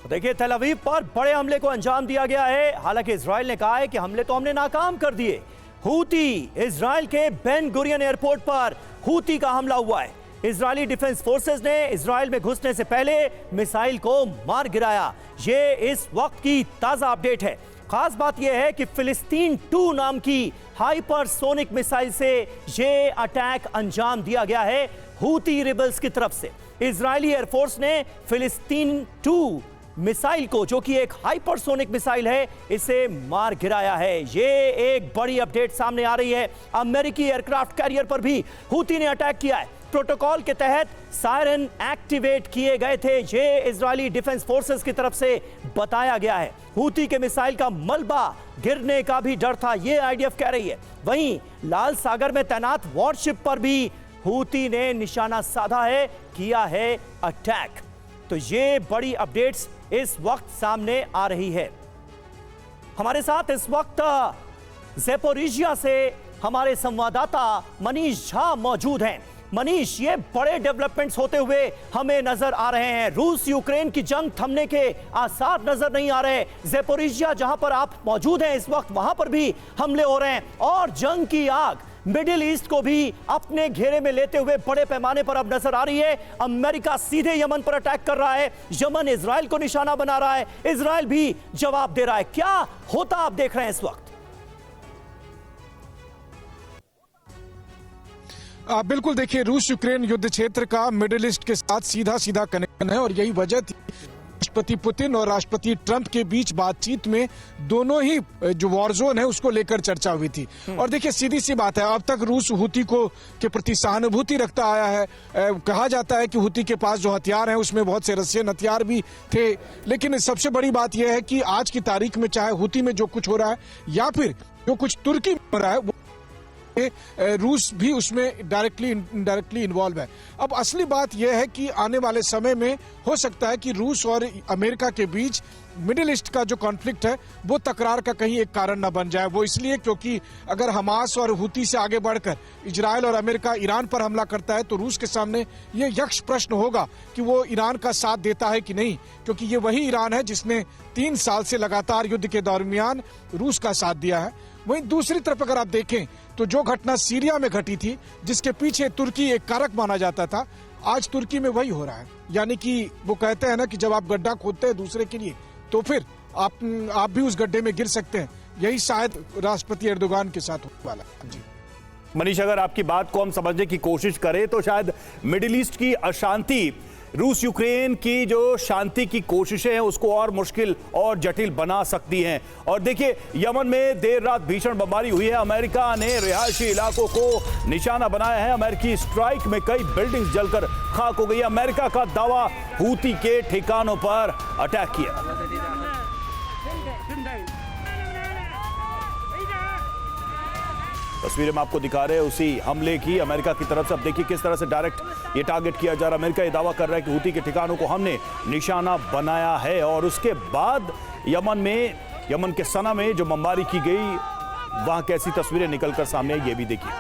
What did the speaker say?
देखिए, तेल अवीव पर बड़े हमले को अंजाम दिया गया है। हालांकि इजराइल ने कहा है कि हमले तो हमने नाकाम कर दिए। हूती इजराइल के बेन गुरियन एयरपोर्ट पर हूती का हमला हुआ है। इजरायली डिफेंस फोर्सेस ने इजराइल में घुसने से पहले मिसाइल को मार गिराया। ये इस वक्त की ताजा अपडेट है। खास बात यह है कि फिलिस्तीन 2 नाम की हाइपरसोनिक मिसाइल से ये अटैक अंजाम दिया गया है हूती रिबल्स की तरफ से। इजरायली एयरफोर्स ने फिलिस्तीन 2 मिसाइल को, जो कि एक हाइपरसोनिक मिसाइल है, इसे मार गिराया है। ये एक बड़ी अपडेट सामने आ रही है। अमेरिकी एयरक्राफ्ट कैरियर पर भी हूती ने अटैक किया है। प्रोटोकॉल के तहत सायरन एक्टिवेट किए गए थे। ये इजरायली डिफेंस फोर्सेस की तरफ से बताया गया है। हूती के मिसाइल का मलबा गिरने का भी डर था, ये आईडीएफ कह रही है। वहीं लाल सागर में तैनात वॉरशिप पर भी हूती ने निशाना साधा है, किया है अटैक। तो ये बड़ी अपडेट्स इस वक्त सामने आ रही है। हमारे साथ इस वक्त ज़ैपोरिजिया से हमारे संवाददाता मनीष झा मौजूद हैं। मनीष, ये बड़े डेवलपमेंट्स होते हुए हमें नजर आ रहे हैं। रूस यूक्रेन की जंग थमने के आसार नजर नहीं आ रहे। ज़ैपोरिजिया, जहां पर आप मौजूद हैं इस वक्त, वहां पर भी हमले हो रहे हैं और जंग की आग मिडिल ईस्ट को भी अपने घेरे में लेते हुए बड़े पैमाने पर अब नजर आ रही है। अमेरिका सीधे यमन पर अटैक कर रहा है, यमन इजराइल को निशाना बना रहा है, इजराइल भी जवाब दे रहा है। क्या होता आप देख रहे हैं इस वक्त? बिल्कुल, देखिए, रूस यूक्रेन युद्ध क्षेत्र का मिडिल ईस्ट के साथ सीधा सीधा कनेक्शन है और यही वजह थी राष्ट्रपति पुतिन और राष्ट्रपति ट्रंप के बीच बातचीत में दोनों ही जो वॉर जोन है उसको लेकर चर्चा हुई थी। और देखिए, सीधी सी बात है, अब तक रूस हूती को के प्रति सहानुभूति रखता आया है। कहा जाता है कि हूती के पास जो हथियार हैं उसमें बहुत से रशियन हथियार भी थे। लेकिन सबसे बड़ी बात यह है कि आज की तारीख में चाहे हूती में जो कुछ हो रहा है या फिर जो कुछ तुर्की में हो रहा है, रूस भी उसमें डायरेक्टली इनडायरेक्टली इन्वॉल्व है। अब असली बात यह है कि आने वाले समय में हो सकता है कि रूस और अमेरिका के बीच मिडिल ईस्ट का जो कॉन्फ्लिक्ट है वो तकरार का कहीं एक कारण न बन जाए। वो इसलिए क्योंकि अगर हमास और हूती से आगे बढ़कर इजराइल और अमेरिका ईरान पर हमला करता है तो रूस के सामने ये यक्ष प्रश्न होगा कि वो ईरान का साथ देता है कि नहीं, क्योंकि ये वही ईरान है जिसने 3 साल से लगातार युद्ध के दरमियान रूस का साथ दिया है। वहीं दूसरी तरफ अगर आप देखें तो जो घटना सीरिया में घटी थी, जिसके पीछे तुर्की एक कारक माना जाता था, आज तुर्की में वही हो रहा है। यानी कि वो कहते हैं ना कि जब आप गड्ढा खोदते हैं दूसरे के लिए तो फिर आप भी उस गड्ढे में गिर सकते हैं। यही शायद राष्ट्रपति एर्दोगान के साथ होने वाला है। जी मनीष, अगर आपकी बात को हम समझने की कोशिश करें तो शायद मिडिल ईस्ट की अशांति रूस यूक्रेन की जो शांति की कोशिशें हैं उसको और मुश्किल और जटिल बना सकती हैं। और देखिए, यमन में देर रात भीषण बमबारी हुई है। अमेरिका ने रिहायशी इलाकों को निशाना बनाया है। अमेरिकी स्ट्राइक में कई बिल्डिंग्स जलकर खाक हो गई। अमेरिका का दावा, हूती के ठिकानों पर अटैक किया। तस्वीरें हम आपको दिखा रहे हैं उसी हमले की अमेरिका की तरफ से। अब देखिए किस तरह से डायरेक्ट ये टारगेट किया जा रहा है। अमेरिका ये दावा कर रहा है कि हूती के ठिकानों को हमने निशाना बनाया है। और उसके बाद यमन के सना में जो बमबारी की गई, वहां कैसी तस्वीरें निकलकर सामने आई, ये भी देखिए।